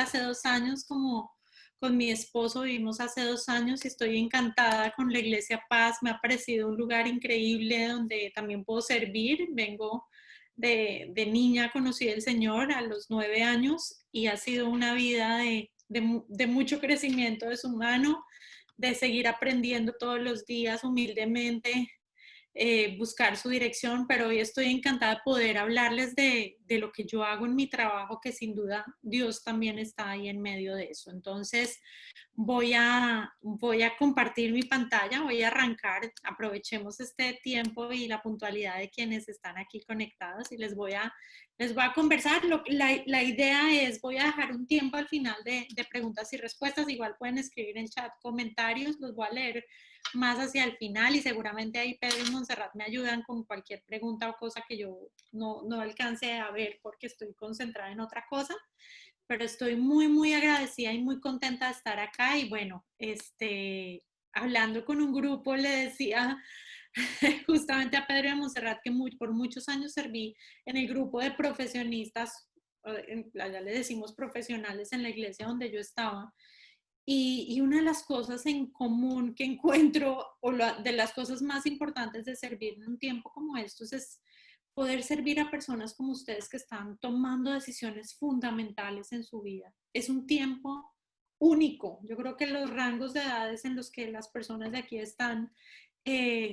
hace 2 años, como con mi esposo vivimos hace 2 años y estoy encantada con la Iglesia Paz. Me ha parecido un lugar increíble donde también puedo servir. Vengo de niña, conocí al Señor a los 9 años y ha sido una vida de mucho crecimiento de su mano, de seguir aprendiendo todos los días humildemente, buscar su dirección, pero hoy estoy encantada de poder hablarles de lo que yo hago en mi trabajo, que sin duda Dios también está ahí en medio de eso. Entonces voy a compartir mi pantalla, voy a arrancar, aprovechemos este tiempo y la puntualidad de quienes están aquí conectados y les voy a conversar. La idea es, voy a dejar un tiempo al final de preguntas y respuestas, igual pueden escribir en chat comentarios, los voy a leer más hacia el final y seguramente ahí Pedro y Montserrat me ayudan con cualquier pregunta o cosa que yo no alcance a ver porque estoy concentrada en otra cosa, pero estoy muy, muy agradecida y muy contenta de estar acá y bueno, hablando con un grupo le decía justamente a Pedro y a Montserrat que por muchos años serví en el grupo de profesionistas, allá le decimos profesionales en la iglesia donde yo estaba. Y una de las cosas en común que encuentro, de las cosas más importantes de servir en un tiempo como estos, es poder servir a personas como ustedes que están tomando decisiones fundamentales en su vida. Es un tiempo único. Yo creo que los rangos de edades en los que las personas de aquí están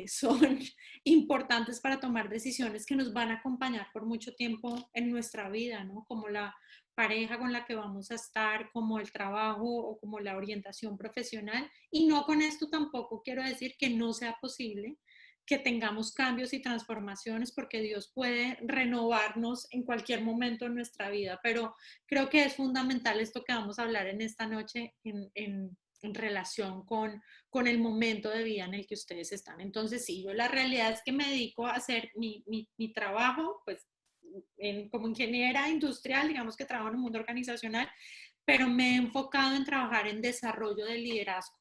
son importantes para tomar decisiones que nos van a acompañar por mucho tiempo en nuestra vida, ¿no? Como la pareja con la que vamos a estar, como el trabajo o como la orientación profesional. Y no con esto tampoco quiero decir que no sea posible que tengamos cambios y transformaciones, porque Dios puede renovarnos en cualquier momento en nuestra vida, pero creo que es fundamental esto que vamos a hablar en esta noche en relación con el momento de vida en el que ustedes están. Entonces, sí, yo la realidad es que me dedico a hacer mi trabajo, pues como ingeniera industrial, digamos que trabajo en un mundo organizacional, pero me he enfocado en trabajar en desarrollo del liderazgo,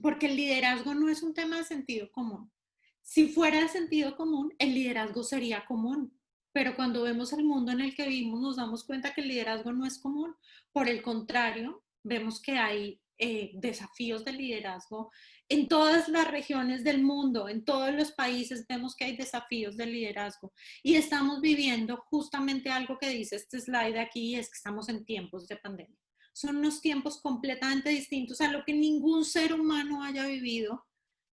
porque el liderazgo no es un tema de sentido común. Si fuera de sentido común, el liderazgo sería común, pero cuando vemos el mundo en el que vivimos nos damos cuenta que el liderazgo no es común. Por el contrario, vemos que hay desafíos de liderazgo en todas las regiones del mundo, en todos los países vemos que hay desafíos de liderazgo y estamos viviendo justamente algo que dice este slide aquí, es que estamos en tiempos de pandemia. Son unos tiempos completamente distintos a lo que ningún ser humano haya vivido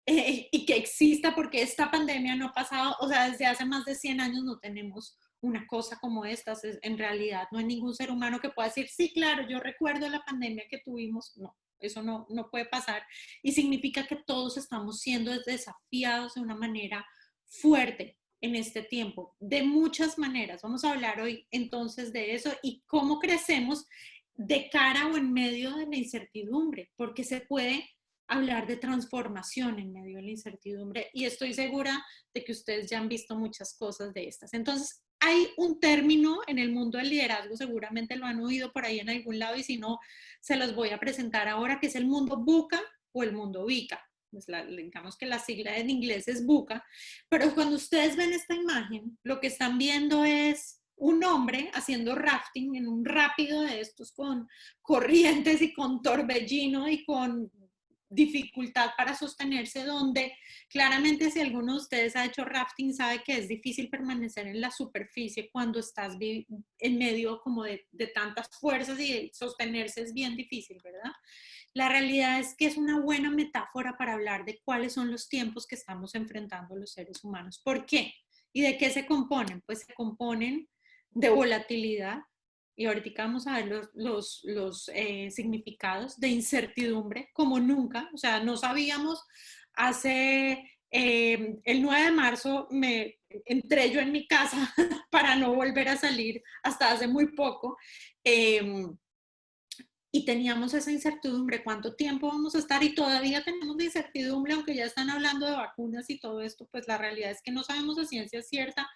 y que exista, porque esta pandemia no ha pasado, o sea, desde hace más de 100 años no tenemos una cosa como esta. En realidad no hay ningún ser humano que pueda decir, sí, claro, yo recuerdo la pandemia que tuvimos. No, eso no puede pasar y significa que todos estamos siendo desafiados de una manera fuerte en este tiempo, de muchas maneras. Vamos a hablar hoy entonces de eso y cómo crecemos de cara o en medio de la incertidumbre, porque se puede hablar de transformación en medio de la incertidumbre y estoy segura de que ustedes ya han visto muchas cosas de estas. Entonces, hay un término en el mundo del liderazgo, seguramente lo han oído por ahí en algún lado y si no, se los voy a presentar ahora, que es el mundo VUCA o el mundo VICA. Pues digamos que la sigla en inglés es VUCA, pero cuando ustedes ven esta imagen, lo que están viendo es un hombre haciendo rafting en un rápido de estos con corrientes y con torbellino y con dificultad para sostenerse, donde claramente si alguno de ustedes ha hecho rafting sabe que es difícil permanecer en la superficie cuando estás en medio como de tantas fuerzas y sostenerse es bien difícil, ¿verdad? La realidad es que es una buena metáfora para hablar de cuáles son los tiempos que estamos enfrentando los seres humanos. ¿Por qué? ¿Y de qué se componen? Pues se componen de volatilidad, y ahorita vamos a ver los significados de incertidumbre como nunca. O sea, no sabíamos el 9 de marzo me entré yo en mi casa para no volver a salir hasta hace muy poco. Y teníamos esa incertidumbre, ¿cuánto tiempo vamos a estar? Y todavía tenemos la incertidumbre, aunque ya están hablando de vacunas y todo esto, pues la realidad es que no sabemos a ciencia cierta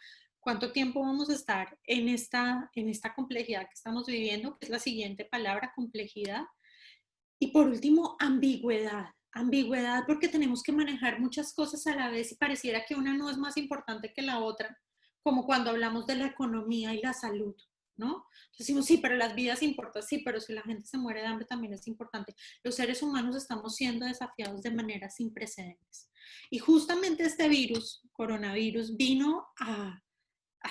cuánto tiempo vamos a estar en esta complejidad que estamos viviendo, que es la siguiente palabra, complejidad. Y por último, ambigüedad. Ambigüedad porque tenemos que manejar muchas cosas a la vez y pareciera que una no es más importante que la otra, como cuando hablamos de la economía y la salud. ¿no? Entonces decimos, sí, pero las vidas importan, sí, pero si la gente se muere de hambre también es importante. Los seres humanos estamos siendo desafiados de manera sin precedentes. Y justamente este virus, coronavirus, vino a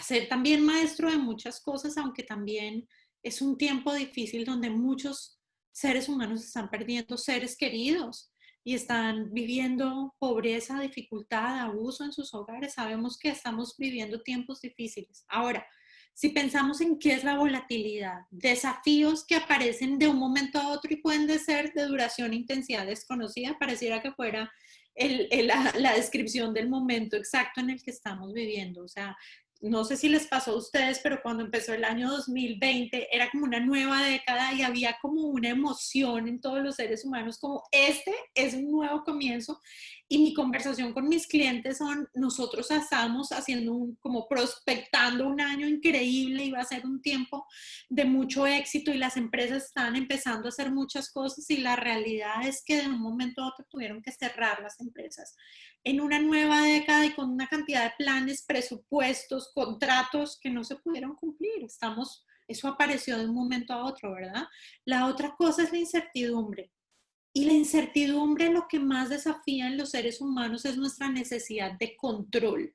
ser también maestro de muchas cosas, aunque también es un tiempo difícil donde muchos seres humanos están perdiendo seres queridos y están viviendo pobreza, dificultad, abuso en sus hogares. Sabemos que estamos viviendo tiempos difíciles. Ahora, si pensamos en qué es la volatilidad, desafíos que aparecen de un momento a otro y pueden ser de duración e intensidad desconocida, pareciera que fuera la descripción del momento exacto en el que estamos viviendo. O sea, no sé si les pasó a ustedes, pero cuando empezó el año 2020 era como una nueva década y había como una emoción en todos los seres humanos, como este es un nuevo comienzo. Y mi conversación con mis clientes son, nosotros estamos haciendo como prospectando un año increíble y va a ser un tiempo de mucho éxito y las empresas están empezando a hacer muchas cosas y la realidad es que de un momento a otro tuvieron que cerrar las empresas en una nueva década y con una cantidad de planes, presupuestos, contratos que no se pudieron cumplir. Eso apareció de un momento a otro, ¿verdad? La otra cosa es la incertidumbre. Y la incertidumbre lo que más desafía en los seres humanos es nuestra necesidad de control.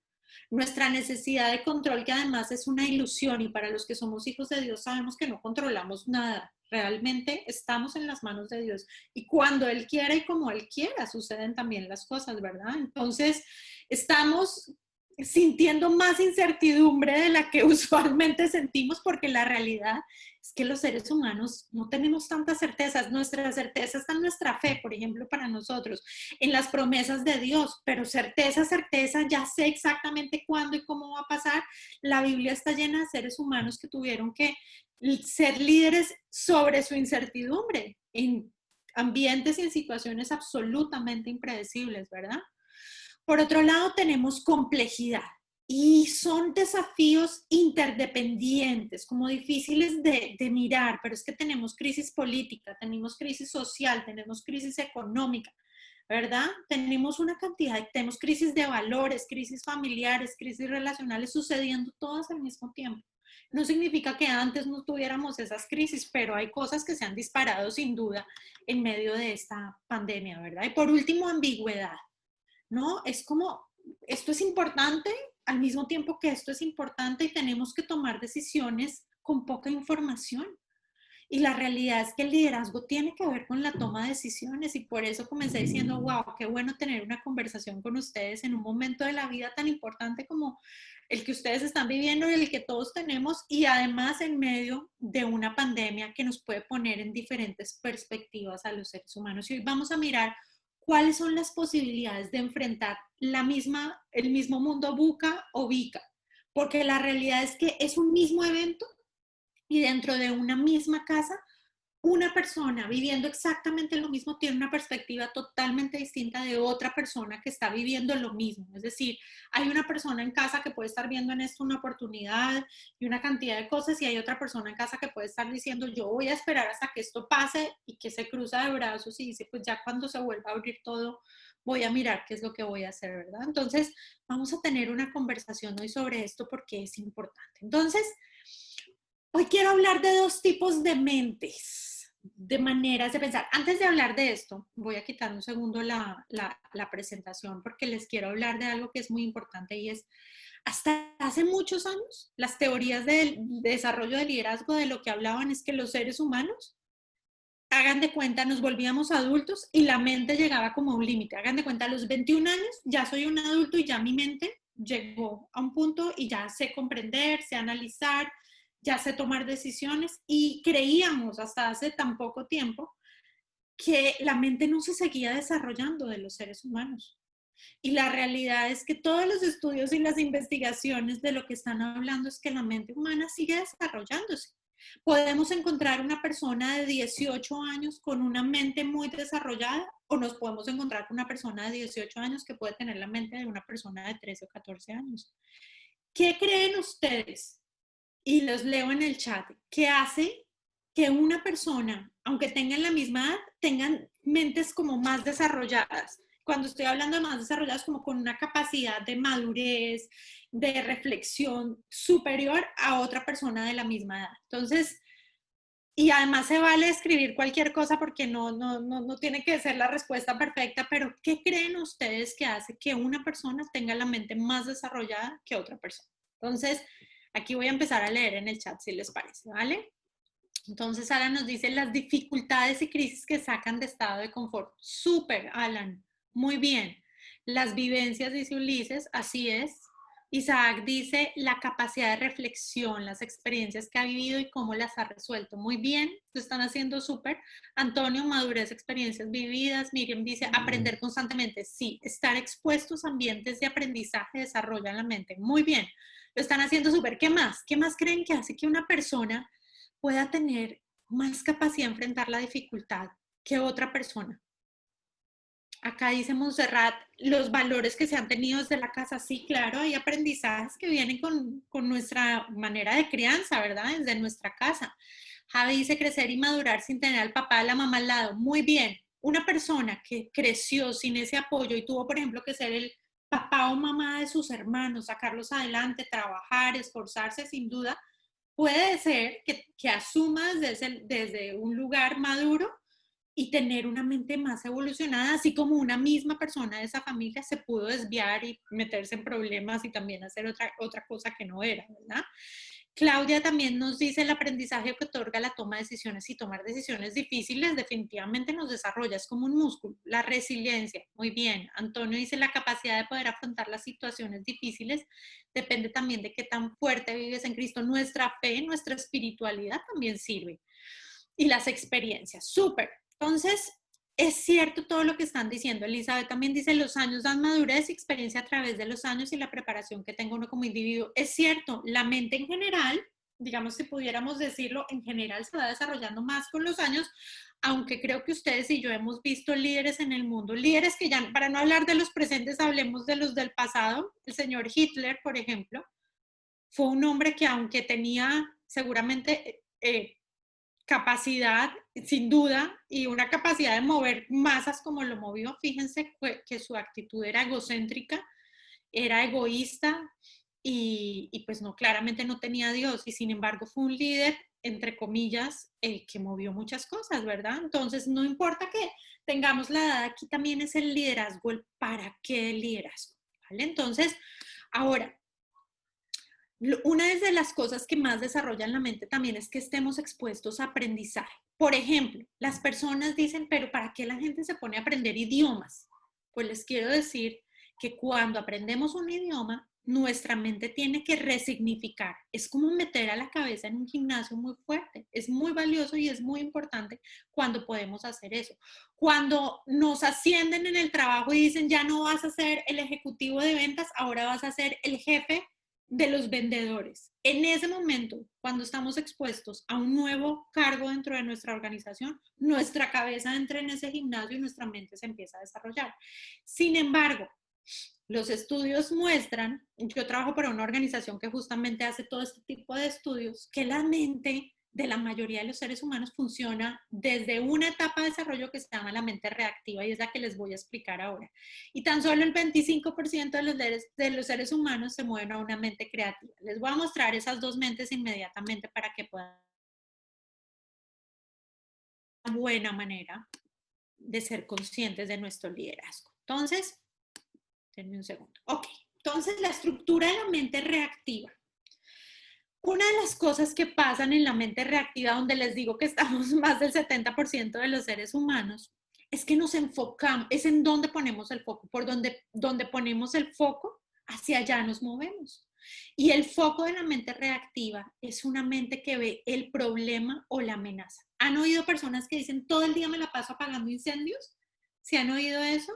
Nuestra necesidad de control que además es una ilusión y para los que somos hijos de Dios sabemos que no controlamos nada. Realmente estamos en las manos de Dios y cuando Él quiera y como Él quiera suceden también las cosas, ¿verdad? Entonces estamos sintiendo más incertidumbre de la que usualmente sentimos porque la realidad es que los seres humanos no tenemos tantas certezas. Nuestra certeza está en nuestra fe, por ejemplo, para nosotros, en las promesas de Dios, pero certeza, ya sé exactamente cuándo y cómo va a pasar. La Biblia está llena de seres humanos que tuvieron que ser líderes sobre su incertidumbre en ambientes y en situaciones absolutamente impredecibles, ¿verdad? Por otro lado, tenemos complejidad y son desafíos interdependientes, como difíciles de mirar, pero es que tenemos crisis política, tenemos crisis social, tenemos crisis económica, ¿verdad? Tenemos crisis de valores, crisis familiares, crisis relacionales sucediendo todas al mismo tiempo. No significa que antes no tuviéramos esas crisis, pero hay cosas que se han disparado sin duda en medio de esta pandemia, ¿verdad? Y por último, ambigüedad. ¿No? Es como, esto es importante al mismo tiempo que esto es importante y tenemos que tomar decisiones con poca información. Y la realidad es que el liderazgo tiene que ver con la toma de decisiones y por eso comencé diciendo, wow, qué bueno tener una conversación con ustedes en un momento de la vida tan importante como el que ustedes están viviendo y el que todos tenemos y además en medio de una pandemia que nos puede poner en diferentes perspectivas a los seres humanos. Y hoy vamos a mirar cuáles son las posibilidades de enfrentar el mismo mundo buca o bica, porque la realidad es que es un mismo evento y dentro de una misma casa, una persona viviendo exactamente lo mismo tiene una perspectiva totalmente distinta de otra persona que está viviendo lo mismo. Es decir, hay una persona en casa que puede estar viendo en esto una oportunidad y una cantidad de cosas y hay otra persona en casa que puede estar diciendo yo voy a esperar hasta que esto pase y que se cruza de brazos y dice pues ya cuando se vuelva a abrir todo voy a mirar qué es lo que voy a hacer, ¿verdad? Entonces vamos a tener una conversación hoy sobre esto porque es importante. Entonces, hoy quiero hablar de dos tipos de mentes, de maneras de pensar. Antes de hablar de esto, voy a quitar un segundo la presentación porque les quiero hablar de algo que es muy importante y es, hasta hace muchos años, las teorías del desarrollo de liderazgo de lo que hablaban es que los seres humanos, hagan de cuenta, nos volvíamos adultos y la mente llegaba como a un límite. Hagan de cuenta, a los 21 años ya soy un adulto y ya mi mente llegó a un punto y ya sé comprender, sé analizar, ya sé tomar decisiones y creíamos hasta hace tan poco tiempo que la mente no se seguía desarrollando de los seres humanos. Y la realidad es que todos los estudios y las investigaciones de lo que están hablando es que la mente humana sigue desarrollándose. Podemos encontrar una persona de 18 años con una mente muy desarrollada o nos podemos encontrar con una persona de 18 años que puede tener la mente de una persona de 13 o 14 años. ¿Qué creen ustedes? Y los leo en el chat, que hace que una persona, aunque tengan la misma edad, tengan mentes como más desarrolladas. cuando estoy hablando de más desarrollados, como con una capacidad de madurez, de reflexión superior a otra persona de la misma edad. Entonces, y además se vale escribir cualquier cosa porque no tiene que ser la respuesta perfecta, pero ¿qué creen ustedes que hace que una persona tenga la mente más desarrollada que otra persona? Entonces, aquí voy a empezar a leer en el chat si les parece, ¿vale? Entonces, Alan nos dice las dificultades y crisis que sacan de estado de confort. Súper, Alan. Muy bien. Las vivencias, dice Ulises, así es. Isaac dice la capacidad de reflexión, las experiencias que ha vivido y cómo las ha resuelto. Muy bien, lo están haciendo súper. Antonio, madurez, experiencias vividas. Miriam dice aprender constantemente. Sí, estar expuestos a ambientes de aprendizaje desarrollan la mente. Muy bien, lo están haciendo súper. ¿Qué más? ¿Qué más creen que hace que una persona pueda tener más capacidad de enfrentar la dificultad que otra persona? Acá dice Montserrat, los valores que se han tenido desde la casa, sí, claro, hay aprendizajes que vienen con nuestra manera de crianza, ¿verdad? Desde nuestra casa. Javi dice crecer y madurar sin tener al papá, a la mamá al lado. Muy bien, una persona que creció sin ese apoyo y tuvo, por ejemplo, que ser el papá o mamá de sus hermanos, sacarlos adelante, trabajar, esforzarse, sin duda, puede ser que asumas desde un lugar maduro y tener una mente más evolucionada, así como una misma persona de esa familia se pudo desviar y meterse en problemas y también hacer otra cosa que no era, ¿verdad? Claudia también nos dice el aprendizaje que otorga la toma de decisiones y tomar decisiones difíciles definitivamente nos desarrolla, es como un músculo. La resiliencia, muy bien. Antonio dice la capacidad de poder afrontar las situaciones difíciles depende también de qué tan fuerte vives en Cristo. Nuestra fe, nuestra espiritualidad también sirve. Y las experiencias, súper. Entonces, es cierto todo lo que están diciendo. Elizabeth también dice, los años dan madurez y experiencia a través de los años y la preparación que tenga uno como individuo. Es cierto, la mente en general, digamos si pudiéramos decirlo, en general se va desarrollando más con los años, aunque creo que ustedes y yo hemos visto líderes en el mundo, líderes que ya, para no hablar de los presentes, hablemos de los del pasado. El señor Hitler, por ejemplo, fue un hombre que aunque tenía seguramente capacidad, sin duda, y una capacidad de mover masas como lo movió, fíjense que su actitud era egocéntrica, era egoísta y pues no, claramente no tenía a Dios y sin embargo fue un líder, entre comillas, que movió muchas cosas, ¿verdad? Entonces, no importa que tengamos la edad, aquí también es el liderazgo, el para qué el liderazgo, ¿vale? Entonces, ahora, una de las cosas que más desarrollan la mente también es que estemos expuestos a aprendizaje. Por ejemplo, las personas dicen, pero ¿para qué la gente se pone a aprender idiomas? Pues les quiero decir que cuando aprendemos un idioma, nuestra mente tiene que resignificar. Es como meter a la cabeza en un gimnasio muy fuerte. Es muy valioso y es muy importante cuando podemos hacer eso. Cuando nos ascienden en el trabajo y dicen, ya no vas a ser el ejecutivo de ventas, ahora vas a ser el jefe de los vendedores. En ese momento, cuando estamos expuestos a un nuevo cargo dentro de nuestra organización, nuestra cabeza entra en ese gimnasio y nuestra mente se empieza a desarrollar. Sin embargo, los estudios muestran, yo trabajo para una organización que justamente hace todo este tipo de estudios, que la mente de la mayoría de los seres humanos funciona desde una etapa de desarrollo que se llama la mente reactiva y es la que les voy a explicar ahora. Y tan solo el 25% de los seres humanos se mueven a una mente creativa. Les voy a mostrar esas dos mentes inmediatamente para que puedan una buena manera de ser conscientes de nuestro liderazgo. Entonces, denme un segundo. Ok, entonces la estructura de la mente reactiva. Una de las cosas que pasan en la mente reactiva, donde les digo que estamos más del 70% de los seres humanos, es que nos enfocamos, es en donde ponemos el foco, por donde ponemos el foco, hacia allá nos movemos. Y el foco de la mente reactiva es una mente que ve el problema o la amenaza. ¿Han oído personas que dicen todo el día me la paso apagando incendios? ¿Se han oído eso?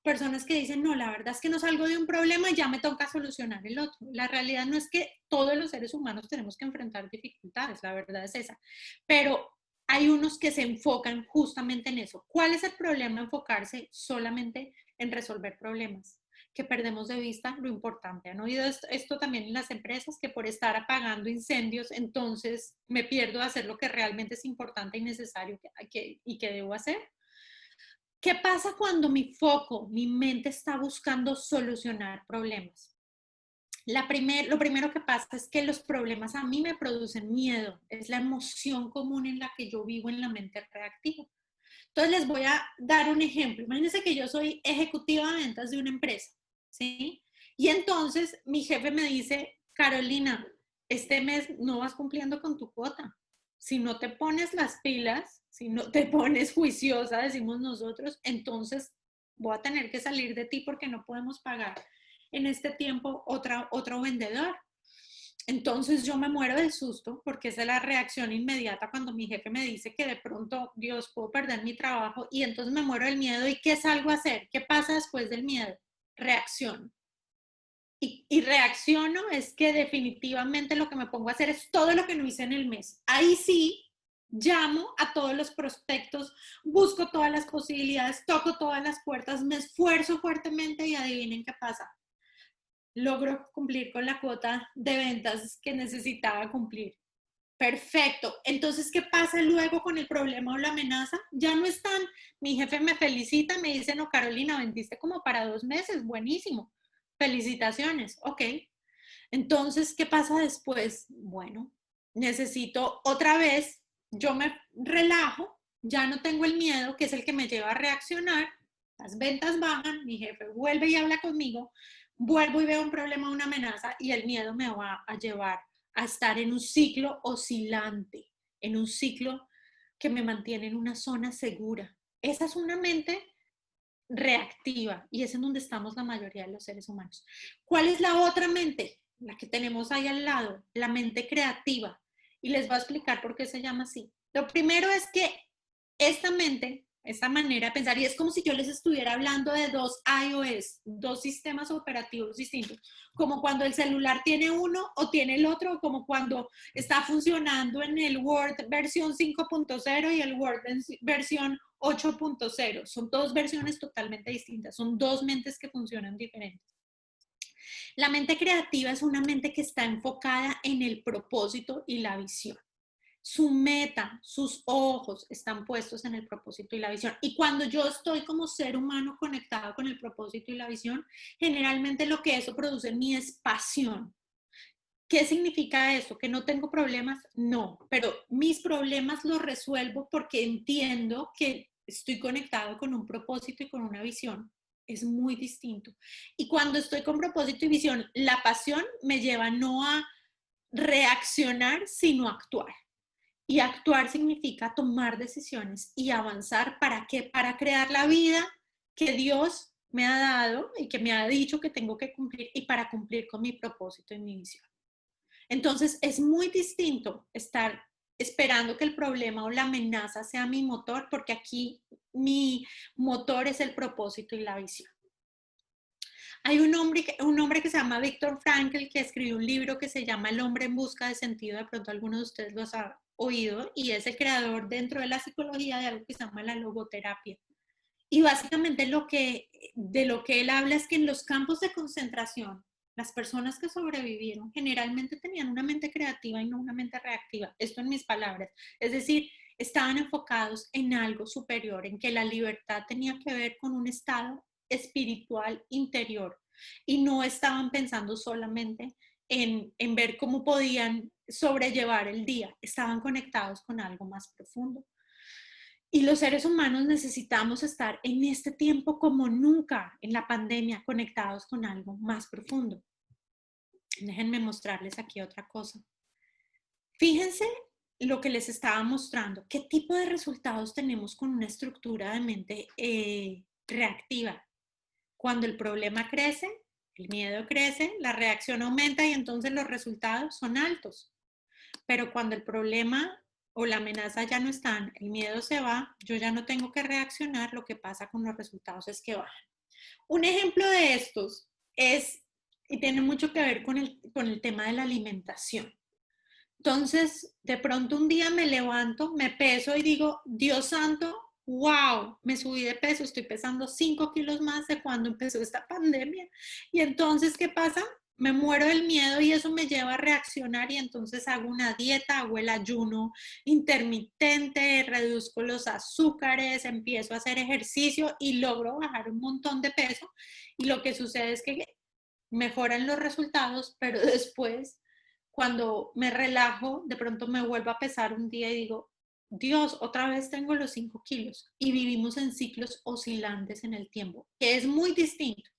Personas que dicen, no, la verdad es que no salgo de un problema y ya me toca solucionar el otro. La realidad no es que todos los seres humanos tenemos que enfrentar dificultades, la verdad es esa. Pero hay unos que se enfocan justamente en eso. ¿Cuál es el problema? Enfocarse solamente en resolver problemas, que perdemos de vista lo importante. ¿Han oído esto también en las empresas? Que por estar apagando incendios, entonces me pierdo de hacer lo que realmente es importante y necesario y que debo hacer. ¿Qué pasa cuando mi foco, mi mente está buscando solucionar problemas? Lo primero que pasa es que los problemas a mí me producen miedo. Es la emoción común en la que yo vivo en la mente reactiva. Entonces les voy a dar un ejemplo. Imagínense que yo soy ejecutiva de ventas de una empresa, ¿sí? Y entonces mi jefe me dice, Carolina, este mes no vas cumpliendo con tu cuota. Si no te pones las pilas, si no te pones juiciosa, decimos nosotros, entonces voy a tener que salir de ti porque no podemos pagar en este tiempo otro vendedor. Entonces yo me muero del susto porque esa es la reacción inmediata cuando mi jefe me dice que de pronto, Dios, puedo perder mi trabajo y entonces me muero del miedo. ¿Y qué salgo a hacer? ¿Qué pasa después del miedo? Reacciono. Y reacciono es que definitivamente lo que me pongo a hacer es todo lo que no hice en el mes. Ahí sí, llamo a todos los prospectos, busco todas las posibilidades, toco todas las puertas, me esfuerzo fuertemente y adivinen qué pasa. Logro cumplir con la cuota de ventas que necesitaba cumplir. Perfecto. Entonces, ¿qué pasa luego con el problema o la amenaza? Ya no están. Mi jefe me felicita, me dice, no, Carolina, vendiste como para 2 meses. Buenísimo. Felicitaciones. Ok. Entonces, ¿qué pasa después? Bueno, necesito otra vez, yo me relajo, ya no tengo el miedo, que es el que me lleva a reaccionar, las ventas bajan, mi jefe vuelve y habla conmigo, vuelvo y veo un problema, una amenaza y el miedo me va a llevar a estar en un ciclo oscilante, en un ciclo que me mantiene en una zona segura. Esa es una mente reactiva y es en donde estamos la mayoría de los seres humanos. ¿Cuál es la otra mente? La que tenemos ahí al lado, la mente creativa. Y les voy a explicar por qué se llama así. Lo primero es que esta mente, esta manera de pensar, y es como si yo les estuviera hablando de dos iOS, dos sistemas operativos distintos, como cuando el celular tiene uno o tiene el otro, como cuando está funcionando en el Word versión 5.0 y el Word versión 8.0. Son dos versiones totalmente distintas, son dos mentes que funcionan diferentes. La mente creativa es una mente que está enfocada en el propósito y la visión. Su meta, sus ojos están puestos en el propósito y la visión. Y cuando yo estoy como ser humano conectado con el propósito y la visión, generalmente lo que eso produce en mí es pasión. ¿Qué significa eso? ¿Que no tengo problemas? No, pero mis problemas los resuelvo porque entiendo que estoy conectado con un propósito y con una visión. Es muy distinto. Y cuando estoy con propósito y visión, la pasión me lleva no a reaccionar, sino a actuar. Y actuar significa tomar decisiones y avanzar. ¿Para qué? Para crear la vida que Dios me ha dado y que me ha dicho que tengo que cumplir y para cumplir con mi propósito y mi visión. Entonces, es muy distinto estar esperando que el problema o la amenaza sea mi motor, porque aquí mi motor es el propósito y la visión. Hay un hombre que se llama Viktor Frankl que escribió un libro que se llama El hombre en busca de sentido, de pronto algunos de ustedes los han oído, y es el creador dentro de la psicología de algo que se llama la logoterapia. Y básicamente de lo que él habla es que en los campos de concentración, las personas que sobrevivieron generalmente tenían una mente creativa y no una mente reactiva. Esto en mis palabras. Es decir, estaban enfocados en algo superior, en que la libertad tenía que ver con un estado espiritual interior y no estaban pensando solamente en ver cómo podían sobrellevar el día, estaban conectados con algo más profundo. Y los seres humanos necesitamos estar en este tiempo como nunca en la pandemia, conectados con algo más profundo. Déjenme mostrarles aquí otra cosa. Fíjense lo que les estaba mostrando. ¿Qué tipo de resultados tenemos con una estructura de mente reactiva? Cuando el problema crece, el miedo crece, la reacción aumenta y entonces los resultados son altos. Pero cuando el problema o la amenaza ya no están, el miedo se va, yo ya no tengo que reaccionar, lo que pasa con los resultados es que bajan. Un ejemplo de estos es, y tiene mucho que ver con el tema de la alimentación. Entonces, de pronto un día me levanto, me peso y digo, Dios santo, wow, me subí de peso, estoy pesando 5 kilos más de cuando empezó esta pandemia. Y entonces, ¿qué pasa? me muero del miedo y eso me lleva a reaccionar y entonces hago una dieta, hago el ayuno intermitente, reduzco los azúcares, empiezo a hacer ejercicio y logro bajar un montón de peso y lo que sucede es que mejoran los resultados, pero después cuando me relajo, de pronto me vuelvo a pesar un día y digo, Dios, otra vez tengo los 5 kilos y vivimos en ciclos oscilantes en el tiempo, que es muy distinto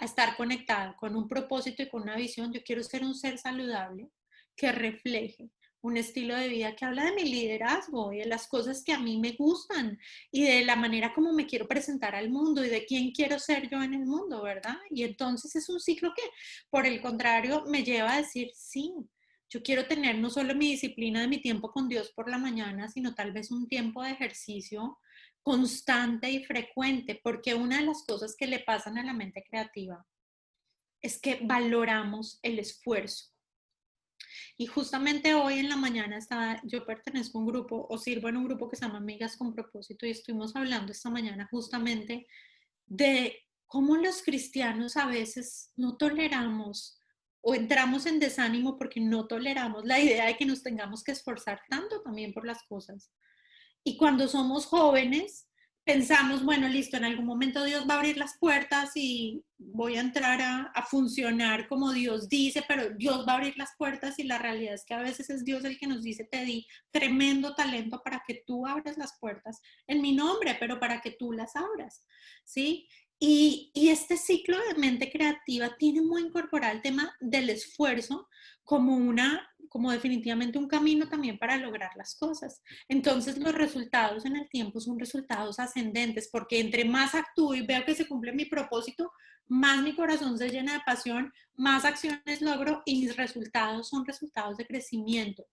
a estar conectada con un propósito y con una visión. Yo quiero ser un ser saludable que refleje un estilo de vida que habla de mi liderazgo y de las cosas que a mí me gustan y de la manera como me quiero presentar al mundo y de quién quiero ser yo en el mundo, ¿verdad? Y entonces es un ciclo que, por el contrario, me lleva a decir, sí, yo quiero tener no solo mi disciplina de mi tiempo con Dios por la mañana, sino tal vez un tiempo de ejercicio constante y frecuente, porque una de las cosas que le pasan a la mente creativa es que valoramos el esfuerzo. Y justamente hoy en la mañana yo pertenezco a un grupo o sirvo en un grupo que se llama Amigas con Propósito y estuvimos hablando esta mañana justamente de cómo los cristianos a veces no toleramos o entramos en desánimo porque no toleramos la idea de que nos tengamos que esforzar tanto también por las cosas. Y cuando somos jóvenes, pensamos, bueno, listo, en algún momento Dios va a abrir las puertas y voy a entrar a funcionar como Dios dice, pero Dios va a abrir las puertas y la realidad es que a veces es Dios el que nos dice, te di tremendo talento para que tú abras las puertas en mi nombre, pero para que tú las abras, ¿sí? Y este ciclo de mente creativa tiene muy incorporado el tema del esfuerzo como como definitivamente un camino también para lograr las cosas. Entonces los resultados en el tiempo son resultados ascendentes, porque entre más actúo y veo que se cumple mi propósito, más mi corazón se llena de pasión, más acciones logro y mis resultados son resultados de crecimiento.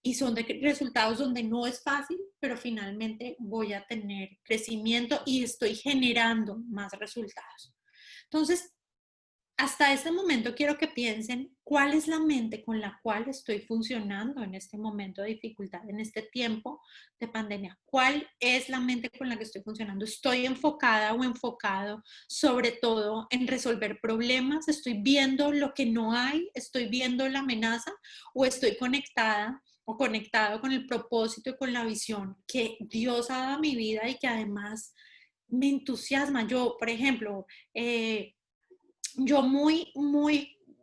Y son resultados donde no es fácil, pero finalmente voy a tener crecimiento y estoy generando más resultados. Entonces, hasta este momento quiero que piensen cuál es la mente con la cual estoy funcionando en este momento de dificultad, en este tiempo de pandemia. ¿Cuál es la mente con la que estoy funcionando? ¿Estoy enfocada o enfocado sobre todo en resolver problemas? ¿Estoy viendo lo que no hay? ¿Estoy viendo la amenaza? ¿O estoy conectada o conectado con el propósito y con la visión que Dios ha dado a mi vida y que además me entusiasma? Yo, por ejemplo, yo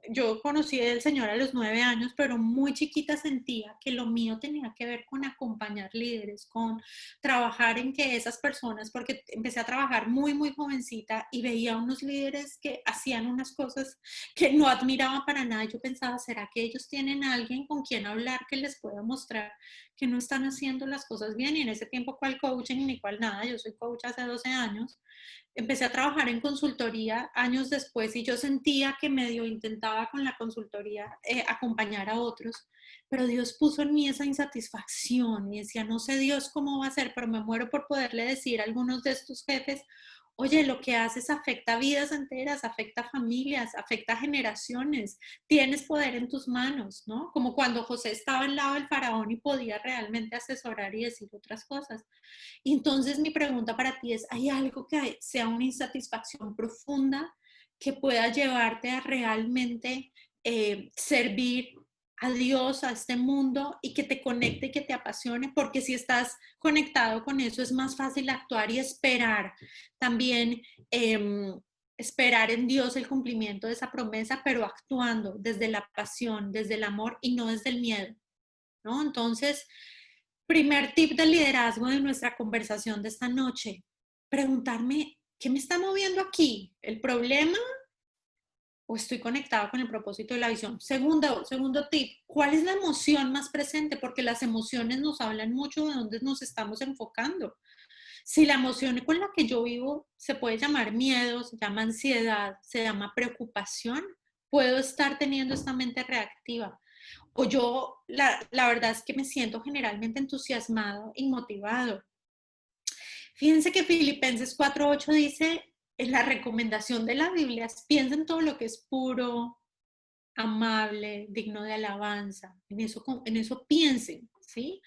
yo conocí al Señor a los 9 años, pero muy chiquita sentía que lo mío tenía que ver con acompañar líderes, con trabajar en que esas personas, porque empecé a trabajar muy jovencita y veía unos líderes que hacían unas cosas que no admiraba para nada. Yo pensaba, ¿será que ellos tienen a alguien con quien hablar que les pueda mostrar que no están haciendo las cosas bien? Y en ese tiempo, ¿cuál coaching ni cuál nada? Yo soy coach hace 12 años. Empecé a trabajar en consultoría años después y yo sentía que medio intentaba con la consultoría acompañar a otros, pero Dios puso en mí esa insatisfacción y decía, no sé Dios cómo va a ser, pero me muero por poderle decir a algunos de estos jefes, oye, lo que haces afecta vidas enteras, afecta familias, afecta generaciones, tienes poder en tus manos, ¿no? Como cuando José estaba al lado del faraón y podía realmente asesorar y decir otras cosas. Y entonces mi pregunta para ti es, ¿hay algo que sea una insatisfacción profunda que pueda llevarte a realmente servir a Dios, a este mundo y que te conecte y que te apasione? Porque si estás conectado con eso es más fácil actuar y esperar también. Esperar en Dios el cumplimiento de esa promesa, pero actuando desde la pasión, desde el amor y no desde el miedo, ¿no? Entonces, primer tip de liderazgo de nuestra conversación de esta noche, preguntarme, ¿qué me está moviendo aquí? ¿El problema o estoy conectado con el propósito de la visión? Segundo tip, ¿cuál es la emoción más presente? Porque las emociones nos hablan mucho de dónde nos estamos enfocando. Si la emoción con la que yo vivo se puede llamar miedo, se llama ansiedad, se llama preocupación, puedo estar teniendo esta mente reactiva. O yo, la verdad es que me siento generalmente entusiasmado y motivado. Fíjense que Filipenses 4:8 dice, en la recomendación de la Biblia, piensa en todo lo que es puro, amable, digno de alabanza. En eso piensen, ¿sí?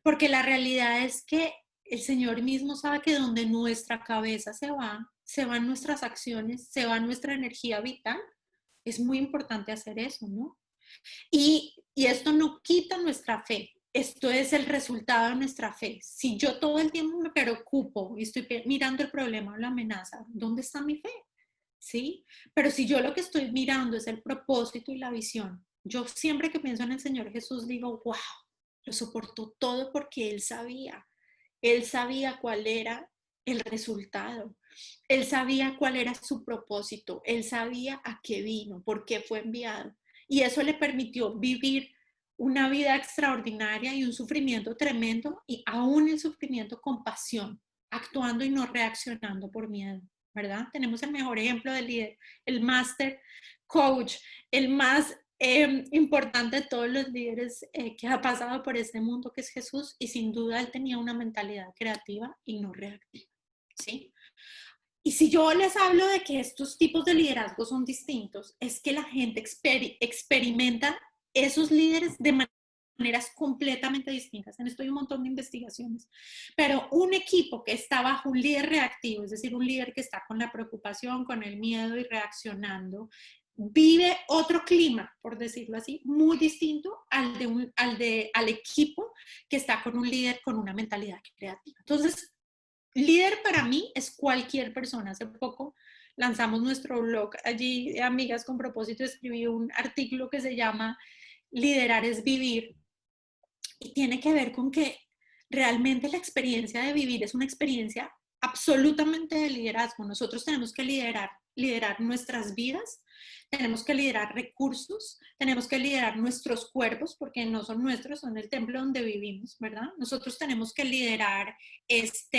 Porque la realidad es que el Señor mismo sabe que donde nuestra cabeza se van nuestras acciones, se va nuestra energía vital. Es muy importante hacer eso, ¿no? Y esto no quita nuestra fe, esto es el resultado de nuestra fe. Si yo todo el tiempo me preocupo y estoy mirando el problema o la amenaza, ¿dónde está mi fe? ¿Sí? Pero si yo lo que estoy mirando es el propósito y la visión, yo siempre que pienso en el Señor Jesús digo, wow, lo soportó todo porque Él sabía cuál era el resultado, Él sabía cuál era su propósito, Él sabía a qué vino, por qué fue enviado. Y eso le permitió vivir una vida extraordinaria y un sufrimiento tremendo, y aún el sufrimiento con pasión, actuando y no reaccionando por miedo, ¿verdad? Tenemos el mejor ejemplo del líder, el master coach, el más importante de todos los líderes que ha pasado por este mundo, que es Jesús, y sin duda él tenía una mentalidad creativa y no reactiva, ¿sí? Y si yo les hablo de que estos tipos de liderazgo son distintos, es que la gente experimenta esos líderes de maneras completamente distintas. En esto hay un montón de investigaciones, pero un equipo que está bajo un líder reactivo, es decir, un líder que está con la preocupación, con el miedo y reaccionando, vive otro clima, por decirlo así, muy distinto al equipo que está con un líder con una mentalidad creativa. Entonces, líder para mí es cualquier persona. Hace poco lanzamos nuestro blog allí, Amigas con Propósito, escribí un artículo que se llama Liderar es vivir, y tiene que ver con que realmente la experiencia de vivir es una experiencia absolutamente de liderazgo. Nosotros tenemos que liderar nuestras vidas, tenemos que liderar recursos, tenemos que liderar nuestros cuerpos, porque no son nuestros, son el templo donde vivimos, ¿verdad? Nosotros tenemos que liderar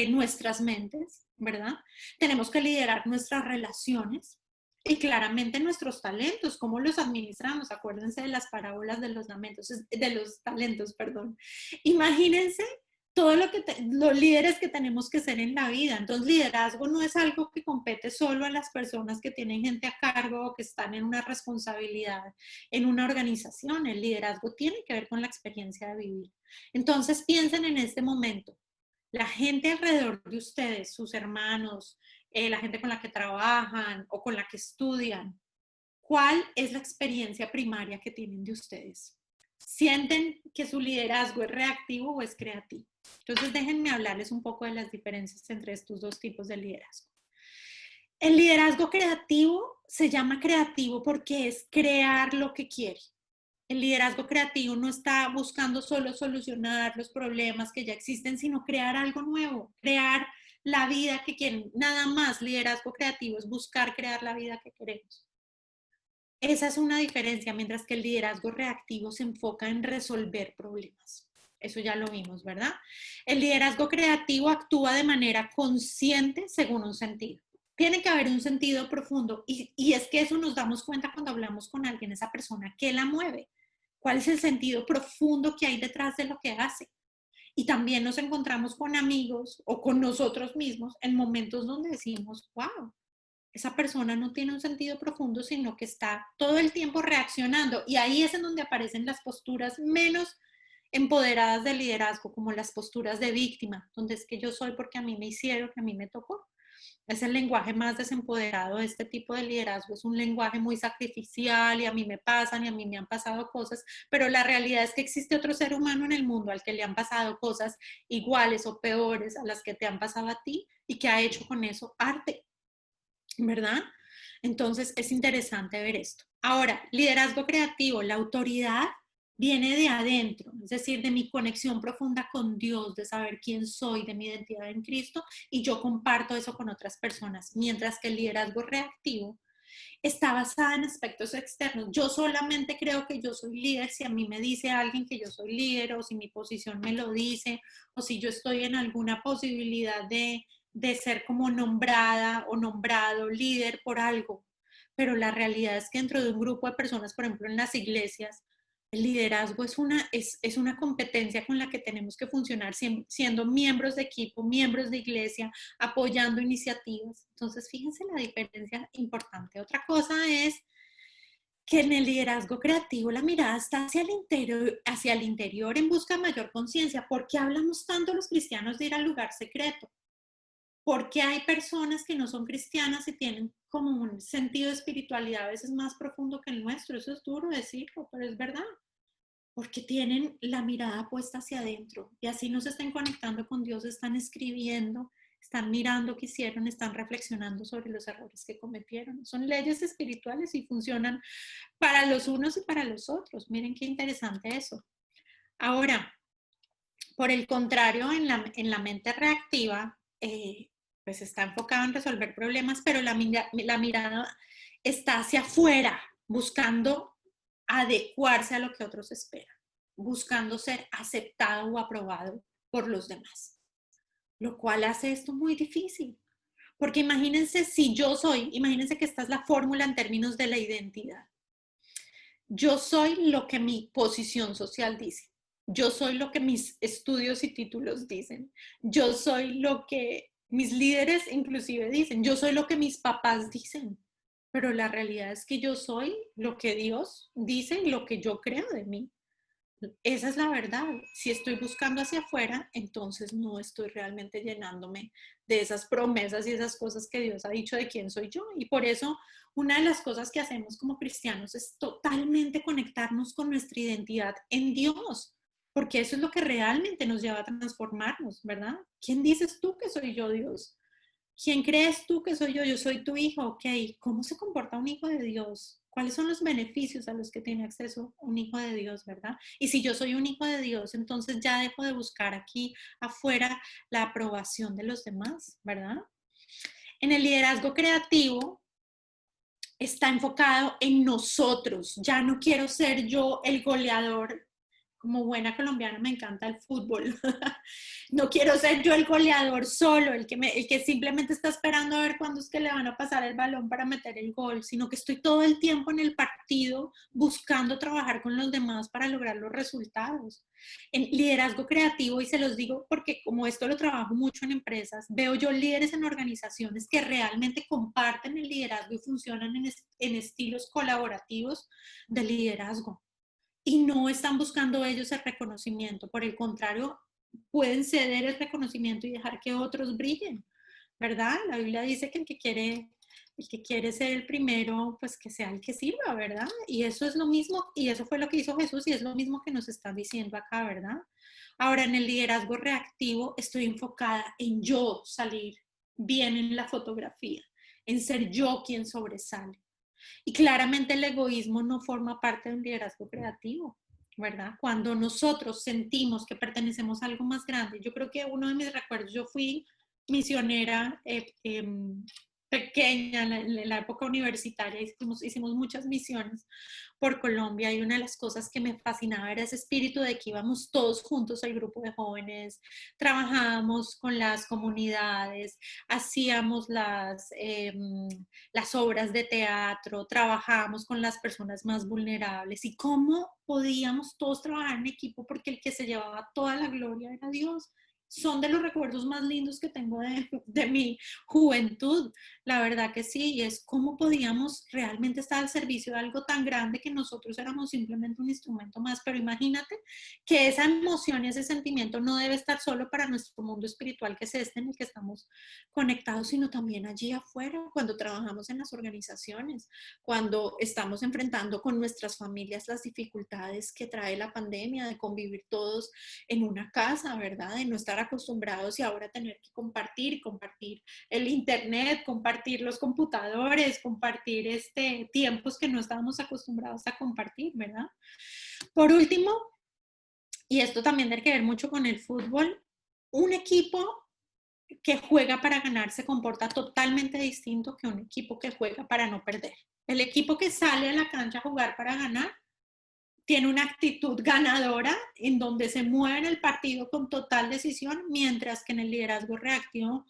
nuestras mentes, ¿verdad? Tenemos que liderar nuestras relaciones, y claramente nuestros talentos, cómo los administramos. Acuérdense de las parábolas de los lamentos, de los talentos, perdón. Imagínense todo los líderes que tenemos que ser en la vida. Entonces, liderazgo no es algo que compete solo a las personas que tienen gente a cargo o que están en una responsabilidad en una organización. El liderazgo tiene que ver con la experiencia de vivir. Entonces, piensen en este momento. La gente alrededor de ustedes, sus hermanos, la gente con la que trabajan o con la que estudian, ¿cuál es la experiencia primaria que tienen de ustedes? ¿Sienten que su liderazgo es reactivo o es creativo? Entonces déjenme hablarles un poco de las diferencias entre estos dos tipos de liderazgo. El liderazgo creativo se llama creativo porque es crear lo que quiere. El liderazgo creativo no está buscando solo solucionar los problemas que ya existen, sino crear algo nuevo, crear la vida que quieren. Nada más liderazgo creativo es buscar crear la vida que queremos. Esa es una diferencia, mientras que el liderazgo reactivo se enfoca en resolver problemas. Eso ya lo vimos, ¿verdad? El liderazgo creativo actúa de manera consciente según un sentido. Tiene que haber un sentido profundo, y es que eso nos damos cuenta cuando hablamos con alguien, esa persona, ¿qué la mueve? ¿Cuál es el sentido profundo que hay detrás de lo que hace? Y también nos encontramos con amigos o con nosotros mismos en momentos donde decimos, wow, esa persona no tiene un sentido profundo, sino que está todo el tiempo reaccionando. Y ahí es en donde aparecen las posturas menos empoderadas de liderazgo, como las posturas de víctima, donde es que yo soy porque a mí me hicieron, que a mí me tocó. Es el lenguaje más desempoderado de este tipo de liderazgo, es un lenguaje muy sacrificial, y a mí me pasan y a mí me han pasado cosas, pero la realidad es que existe otro ser humano en el mundo al que le han pasado cosas iguales o peores a las que te han pasado a ti, y que ha hecho con eso arte, ¿verdad? Entonces es interesante ver esto. Ahora, liderazgo creativo, la autoridad viene de adentro, es decir, de mi conexión profunda con Dios, de saber quién soy, de mi identidad en Cristo, y yo comparto eso con otras personas, mientras que el liderazgo reactivo está basado en aspectos externos. Yo solamente creo que yo soy líder si a mí me dice alguien que yo soy líder, o si mi posición me lo dice, o si yo estoy en alguna posibilidad de ser como nombrada o nombrado líder por algo. Pero la realidad es que dentro de un grupo de personas, por ejemplo en las iglesias, el liderazgo es una competencia con la que tenemos que funcionar siendo miembros de equipo, miembros de iglesia, apoyando iniciativas. Entonces, fíjense la diferencia importante. Otra cosa es que en el liderazgo creativo la mirada está hacia el interior en busca de mayor conciencia. ¿Por qué hablamos tanto los cristianos de ir al lugar secreto? porque hay personas que no son cristianas y tienen como un sentido de espiritualidad a veces más profundo que el nuestro. Eso es duro decirlo, pero es verdad, porque tienen la mirada puesta hacia adentro y así no se están conectando con Dios, están escribiendo, están mirando qué hicieron, están reflexionando sobre los errores que cometieron. Son leyes espirituales y funcionan para los unos y para los otros. Miren qué interesante eso. Ahora, por el contrario, en la mente reactiva, pues está enfocado en resolver problemas, pero la mirada está hacia afuera, buscando adecuarse a lo que otros esperan, buscando ser aceptado o aprobado por los demás, lo cual hace esto muy difícil. Porque imagínense que esta es la fórmula en términos de la identidad. Yo soy lo que mi posición social dice. Yo soy lo que mis estudios y títulos dicen. Yo soy lo que mis líderes inclusive dicen. Yo soy lo que mis papás dicen. Pero la realidad es que yo soy lo que Dios dice y lo que yo creo de mí. Esa es la verdad. Si estoy buscando hacia afuera, entonces no estoy realmente llenándome de esas promesas y esas cosas que Dios ha dicho de quién soy yo. Y por eso una de las cosas que hacemos como cristianos es totalmente conectarnos con nuestra identidad en Dios, porque eso es lo que realmente nos lleva a transformarnos, ¿verdad? ¿Quién dices tú que soy yo, Dios? ¿Quién crees tú que soy yo? Yo soy tu hijo, ok. ¿Cómo se comporta un hijo de Dios? ¿Cuáles son los beneficios a los que tiene acceso un hijo de Dios, verdad? Y si yo soy un hijo de Dios, entonces ya dejo de buscar aquí afuera la aprobación de los demás, ¿verdad? En el liderazgo creativo está enfocado en nosotros. Ya no quiero ser yo el goleador. Como buena colombiana me encanta el fútbol. No quiero ser yo el goleador solo, el que simplemente está esperando a ver cuándo es que le van a pasar el balón para meter el gol, sino que estoy todo el tiempo en el partido buscando trabajar con los demás para lograr los resultados. En liderazgo creativo, y se los digo porque como esto lo trabajo mucho en empresas, veo yo líderes en organizaciones que realmente comparten el liderazgo y funcionan en estilos colaborativos de liderazgo y no están buscando ellos el reconocimiento. Por el contrario, pueden ceder el reconocimiento y dejar que otros brillen, ¿verdad? La Biblia dice que el que quiere ser el primero, pues que sea el que sirva, ¿verdad? Y eso es lo mismo, y eso fue lo que hizo Jesús, y es lo mismo que nos están diciendo acá, ¿verdad? Ahora, en el liderazgo reactivo, estoy enfocada en yo salir bien en la fotografía, en ser yo quien sobresale. Y claramente el egoísmo no forma parte de un liderazgo creativo, ¿verdad? Cuando nosotros sentimos que pertenecemos a algo más grande, yo creo que uno de mis recuerdos, yo fui misionera pequeña en la época universitaria, hicimos muchas misiones por Colombia y una de las cosas que me fascinaba era ese espíritu de que íbamos todos juntos, el grupo de jóvenes, trabajábamos con las comunidades, hacíamos las obras de teatro, trabajábamos con las personas más vulnerables y cómo podíamos todos trabajar en equipo porque el que se llevaba toda la gloria era Dios. Son de los recuerdos más lindos que tengo de mi juventud, la verdad que sí, y es cómo podíamos realmente estar al servicio de algo tan grande que nosotros éramos simplemente un instrumento más, pero imagínate que esa emoción y ese sentimiento no debe estar solo para nuestro mundo espiritual, que es este en el que estamos conectados, sino también allí afuera, cuando trabajamos en las organizaciones, cuando estamos enfrentando con nuestras familias las dificultades que trae la pandemia, de convivir todos en una casa, ¿verdad? De no estar acostumbrados y ahora tener que compartir el internet, compartir los computadores, compartir tiempos que no estábamos acostumbrados a compartir, ¿verdad? Por último, y esto también tiene que ver mucho con el fútbol, un equipo que juega para ganar se comporta totalmente distinto que un equipo que juega para no perder. El equipo que sale a la cancha a jugar para ganar tiene una actitud ganadora en donde se mueve en el partido con total decisión, mientras que en el liderazgo reactivo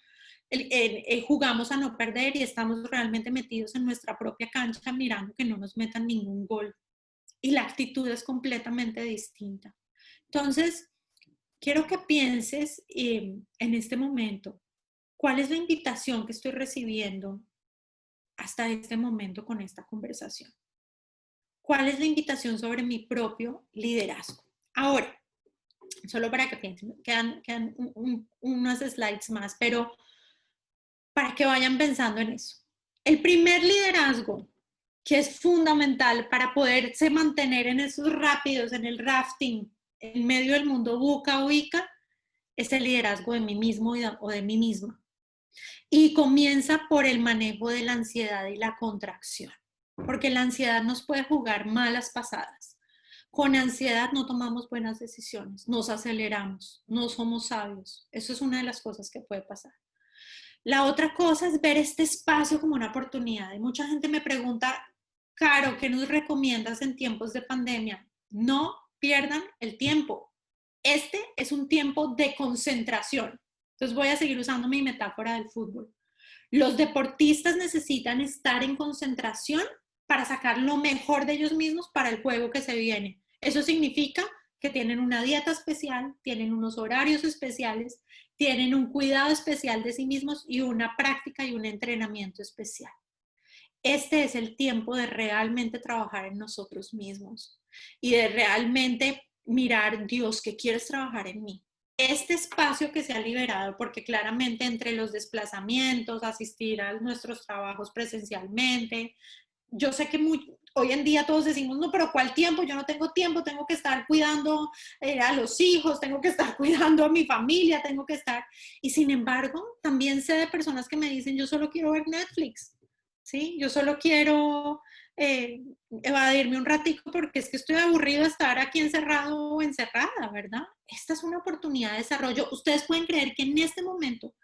jugamos a no perder y estamos realmente metidos en nuestra propia cancha mirando que no nos metan ningún gol. Y la actitud es completamente distinta. Entonces, quiero que pienses en este momento, ¿cuál es la invitación que estoy recibiendo hasta este momento con esta conversación? ¿Cuál es la invitación sobre mi propio liderazgo? Ahora, solo para que piensen, quedan unos slides más, pero para que vayan pensando en eso. El primer liderazgo que es fundamental para poderse mantener en esos rápidos, en el rafting, en medio del mundo buca ubica, es el liderazgo de mí mismo o de mí misma. Y comienza por el manejo de la ansiedad y la contracción, porque la ansiedad nos puede jugar malas pasadas. Con ansiedad no tomamos buenas decisiones, nos aceleramos, no somos sabios. Eso es una de las cosas que puede pasar. La otra cosa es ver este espacio como una oportunidad. Y mucha gente me pregunta, Caro, ¿qué nos recomiendas en tiempos de pandemia? No pierdan el tiempo. Este es un tiempo de concentración. Entonces voy a seguir usando mi metáfora del fútbol. Los deportistas necesitan estar en concentración para sacar lo mejor de ellos mismos para el juego que se viene. Eso significa que tienen una dieta especial, tienen unos horarios especiales, tienen un cuidado especial de sí mismos y una práctica y un entrenamiento especial. Este es el tiempo de realmente trabajar en nosotros mismos y de realmente mirar, Dios, ¿qué quieres trabajar en mí? Este espacio que se ha liberado, porque claramente entre los desplazamientos, asistir a nuestros trabajos presencialmente, yo sé que hoy en día todos decimos, no, pero ¿cuál tiempo? Yo no tengo tiempo, tengo que estar cuidando a los hijos, tengo que estar cuidando a mi familia, tengo que estar... Y sin embargo, también sé de personas que me dicen, yo solo quiero ver Netflix, ¿sí? Yo solo quiero evadirme un ratico porque es que estoy aburrido de estar aquí encerrado o encerrada, ¿verdad? Esta es una oportunidad de desarrollo. Ustedes pueden creer que en este momento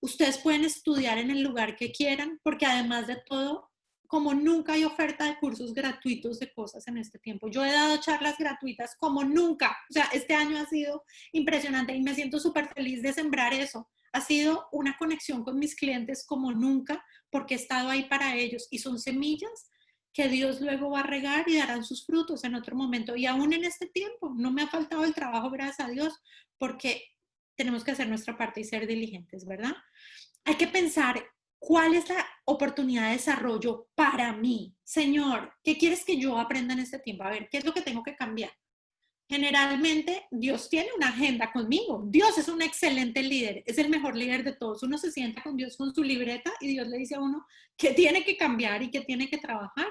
ustedes pueden estudiar en el lugar que quieran, porque además de todo, como nunca hay oferta de cursos gratuitos de cosas en este tiempo. Yo he dado charlas gratuitas como nunca. O sea, este año ha sido impresionante y me siento súper feliz de sembrar eso. Ha sido una conexión con mis clientes como nunca, porque he estado ahí para ellos y son semillas que Dios luego va a regar y darán sus frutos en otro momento. Y aún en este tiempo, no me ha faltado el trabajo, gracias a Dios, porque tenemos que hacer nuestra parte y ser diligentes, ¿verdad? Hay que pensar cuál es la oportunidad de desarrollo para mí. Señor, ¿qué quieres que yo aprenda en este tiempo? A ver, ¿qué es lo que tengo que cambiar? Generalmente Dios tiene una agenda conmigo. Dios es un excelente líder, es el mejor líder de todos. Uno se sienta con Dios con su libreta y Dios le dice a uno qué tiene que cambiar y qué tiene que trabajar.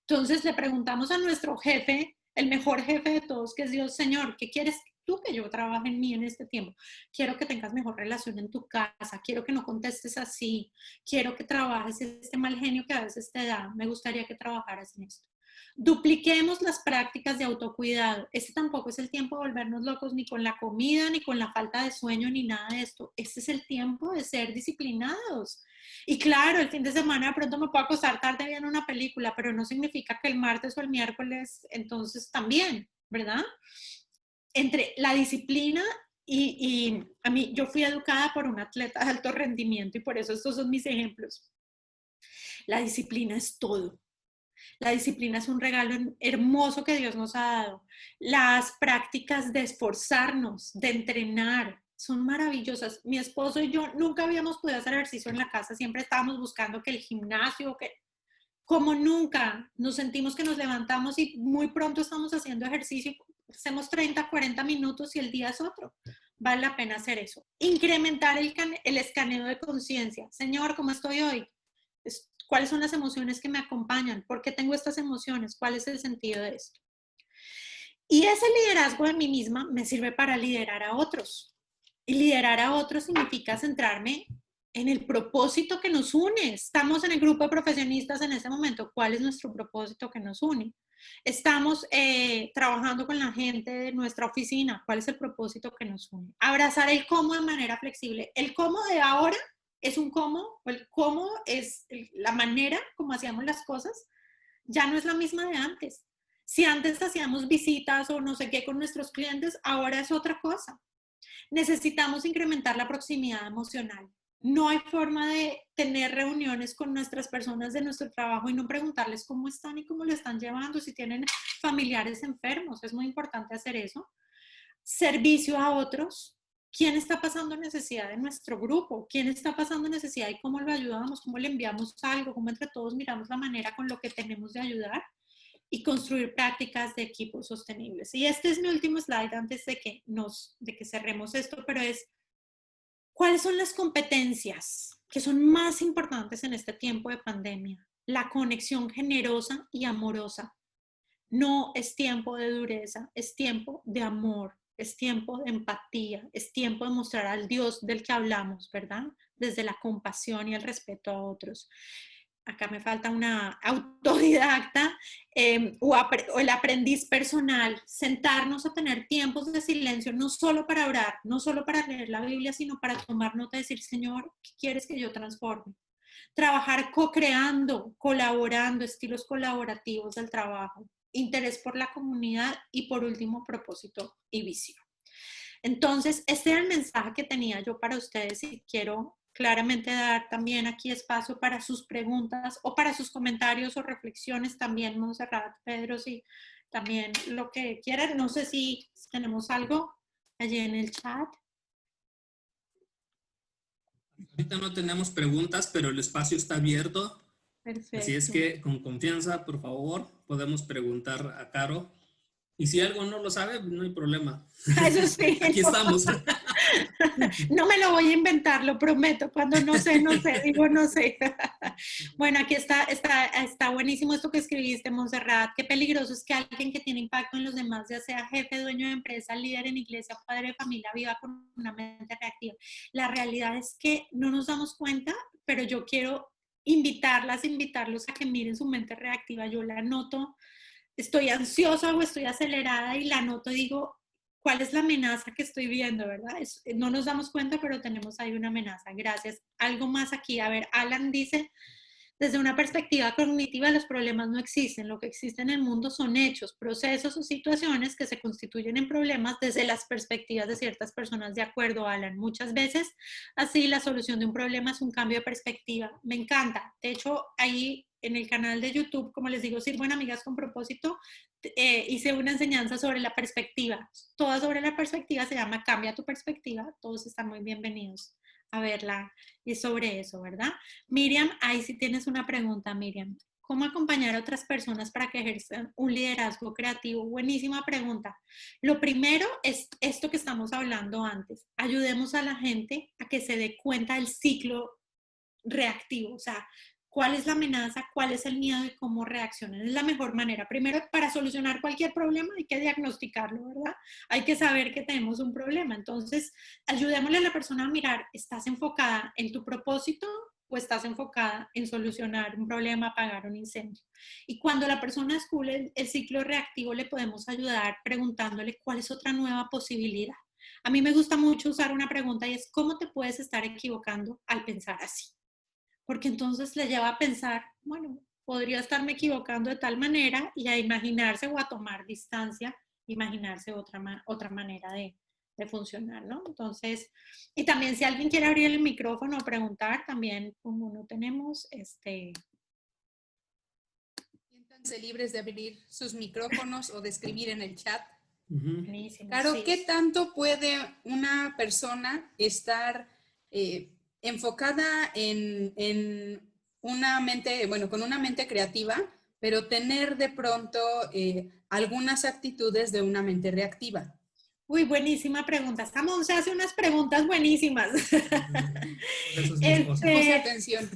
Entonces le preguntamos a nuestro jefe, el mejor jefe de todos, que es Dios, Señor, ¿qué quieres tú que yo trabaje en mí en este tiempo? Quiero que tengas mejor relación en tu casa, quiero que no contestes así, quiero que trabajes este mal genio que a veces te da. Me gustaría que trabajaras en esto. Dupliquemos las prácticas de autocuidado. Este tampoco es el tiempo de volvernos locos ni con la comida, ni con la falta de sueño, ni nada de esto. Este es el tiempo de ser disciplinados. Y claro, el fin de semana de pronto me puedo acostar tarde viendo una película, pero no significa que el martes o el miércoles entonces también, ¿verdad? Entre la disciplina y a mí, yo fui educada por un atleta de alto rendimiento y por eso estos son mis ejemplos. La disciplina es todo. La disciplina es un regalo hermoso que Dios nos ha dado. Las prácticas de esforzarnos, de entrenar, son maravillosas. Mi esposo y yo nunca habíamos podido hacer ejercicio en la casa, siempre estábamos buscando que el gimnasio, que como nunca nos sentimos que nos levantamos y muy pronto estamos haciendo ejercicio, hacemos 30, 40 minutos y el día es otro. Vale la pena hacer eso. Incrementar el escaneo de conciencia. Señor, ¿cómo estoy hoy? ¿Cuáles son las emociones que me acompañan? ¿Por qué tengo estas emociones? ¿Cuál es el sentido de esto? Y ese liderazgo de mí misma me sirve para liderar a otros. Y liderar a otros significa centrarme en el propósito que nos une. Estamos en el grupo de profesionistas en este momento. ¿Cuál es nuestro propósito que nos une? Estamos trabajando con la gente de nuestra oficina. ¿Cuál es el propósito que nos une? Abrazar el cómo de manera flexible. El cómo de ahora es un cómo, el cómo es la manera como hacíamos las cosas, ya no es la misma de antes. Si antes hacíamos visitas o no sé qué con nuestros clientes, ahora es otra cosa. Necesitamos incrementar la proximidad emocional. No hay forma de tener reuniones con nuestras personas de nuestro trabajo y no preguntarles cómo están y cómo lo están llevando, si tienen familiares enfermos. Es muy importante hacer eso. Servicio a otros. ¿Quién está pasando necesidad en nuestro grupo? ¿Quién está pasando necesidad y cómo lo ayudamos? ¿Cómo le enviamos algo? ¿Cómo entre todos miramos la manera con lo que tenemos de ayudar? Y construir prácticas de equipos sostenibles. Y este es mi último slide antes de que cerremos esto, pero es ¿Cuáles son las competencias que son más importantes en este tiempo de pandemia? La conexión generosa y amorosa. No es tiempo de dureza, es tiempo de amor, es tiempo de empatía, es tiempo de mostrar al Dios del que hablamos, ¿verdad? Desde la compasión y el respeto a otros. Acá me falta una autodidacta o el aprendiz personal, sentarnos a tener tiempos de silencio, no solo para orar, no solo para leer la Biblia, sino para tomar nota y decir, Señor, ¿qué quieres que yo transforme? Trabajar co-creando, colaborando, estilos colaborativos del trabajo, interés por la comunidad y por último propósito y visión. Entonces, este era el mensaje que tenía yo para ustedes y quiero claramente dar también aquí espacio para sus preguntas o para sus comentarios o reflexiones también, Montserrat, Pedro, si también lo que quieran. No sé si tenemos algo allí en el chat. Ahorita no tenemos preguntas, pero el espacio está abierto. Perfecto. Así es que con confianza, por favor, podemos preguntar a Caro. Y si algo no lo sabe, no hay problema. Eso sí. Aquí estamos. No me lo voy a inventar, lo prometo. Cuando no sé, digo no sé. Bueno, aquí está buenísimo esto que escribiste, Montserrat. Qué peligroso es que alguien que tiene impacto en los demás, ya sea jefe, dueño de empresa, líder en iglesia, padre de familia, viva con una mente reactiva. La realidad es que no nos damos cuenta, pero yo quiero invitarlos a que miren su mente reactiva. Yo la noto, estoy ansiosa o estoy acelerada y la noto y digo, ¿cuál es la amenaza que estoy viendo, verdad? No nos damos cuenta, pero tenemos ahí una amenaza. Gracias. Algo más aquí. A ver, Alan dice, desde una perspectiva cognitiva, los problemas no existen. Lo que existe en el mundo son hechos, procesos o situaciones que se constituyen en problemas desde las perspectivas de ciertas personas. De acuerdo, Alan. Muchas veces, así, la solución de un problema es un cambio de perspectiva. Me encanta. De hecho, ahí en el canal de YouTube, como les digo, Sirvo en Amigas con Propósito, hice una enseñanza sobre la perspectiva. Toda sobre la perspectiva se llama Cambia tu perspectiva. Todos están muy bienvenidos a verla y sobre eso, ¿verdad? Miriam, ahí sí tienes una pregunta, Miriam. ¿Cómo acompañar a otras personas para que ejerzan un liderazgo creativo? Buenísima pregunta. Lo primero es esto que estamos hablando antes. Ayudemos a la gente a que se dé cuenta del ciclo reactivo, o sea, cuál es la amenaza, cuál es el miedo y cómo reaccionan. Es la mejor manera. Primero, para solucionar cualquier problema hay que diagnosticarlo, ¿verdad? Hay que saber que tenemos un problema. Entonces, ayudémosle a la persona a mirar, ¿estás enfocada en tu propósito o estás enfocada en solucionar un problema, apagar un incendio? Y cuando la persona descubre el ciclo reactivo, le podemos ayudar preguntándole cuál es otra nueva posibilidad. A mí me gusta mucho usar una pregunta y es, ¿cómo te puedes estar equivocando al pensar así? Porque entonces le lleva a pensar, bueno, podría estarme equivocando de tal manera y a imaginarse o a tomar distancia, imaginarse otra manera de funcionar, ¿no? Entonces, y también si alguien quiere abrir el micrófono o preguntar, también como no tenemos, Siéntanse libres de abrir sus micrófonos o de escribir en el chat. Buenísimo, Caro, sí. ¿qué tanto puede una persona estar enfocada en una mente, bueno, con una mente creativa, pero tener de pronto algunas actitudes de una mente reactiva? Uy, buenísima pregunta. Samón se hace unas preguntas buenísimas. Eso es mi esposa. Puse atención.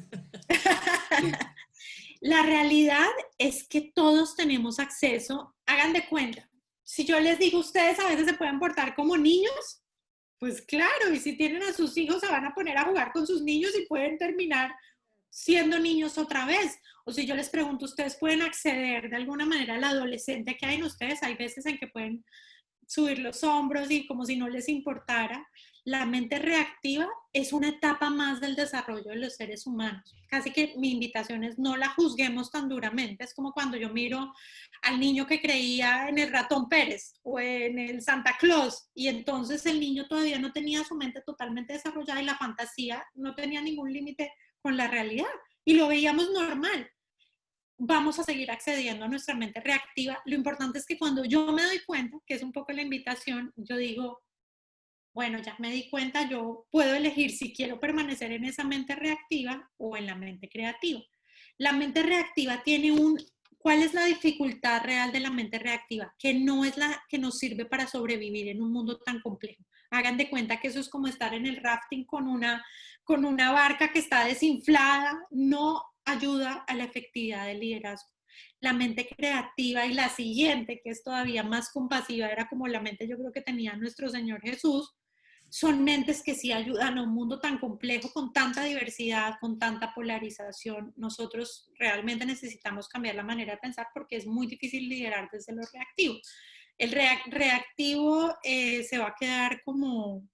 La realidad es que todos tenemos acceso, hagan de cuenta. Si yo les digo, ustedes a veces se pueden portar como niños, pues claro, y si tienen a sus hijos se van a poner a jugar con sus niños y pueden terminar siendo niños otra vez. O si yo les pregunto, ¿ustedes pueden acceder de alguna manera al adolescente que hay en ustedes? Hay veces en que pueden subir los hombros y como si no les importara. La mente reactiva es una etapa más del desarrollo de los seres humanos. Casi que mi invitación es no la juzguemos tan duramente. Es como cuando yo miro al niño que creía en el ratón Pérez o en el Santa Claus y entonces el niño todavía no tenía su mente totalmente desarrollada y la fantasía no tenía ningún límite con la realidad y lo veíamos normal. Vamos a seguir accediendo a nuestra mente reactiva. Lo importante es que cuando yo me doy cuenta, que es un poco la invitación, yo digo, bueno, ya me di cuenta, yo puedo elegir si quiero permanecer en esa mente reactiva o en la mente creativa. La mente reactiva tiene ¿Cuál es la dificultad real de la mente reactiva? Que no es la que nos sirve para sobrevivir en un mundo tan complejo. Hagan de cuenta que eso es como estar en el rafting con una barca que está desinflada, no ayuda a la efectividad del liderazgo. La mente creativa y la siguiente, que es todavía más compasiva, era como la mente yo creo que tenía nuestro Señor Jesús, son mentes que sí ayudan a un mundo tan complejo, con tanta diversidad, con tanta polarización. Nosotros realmente necesitamos cambiar la manera de pensar porque es muy difícil liderar desde lo reactivo. El reactivo se va a quedar como,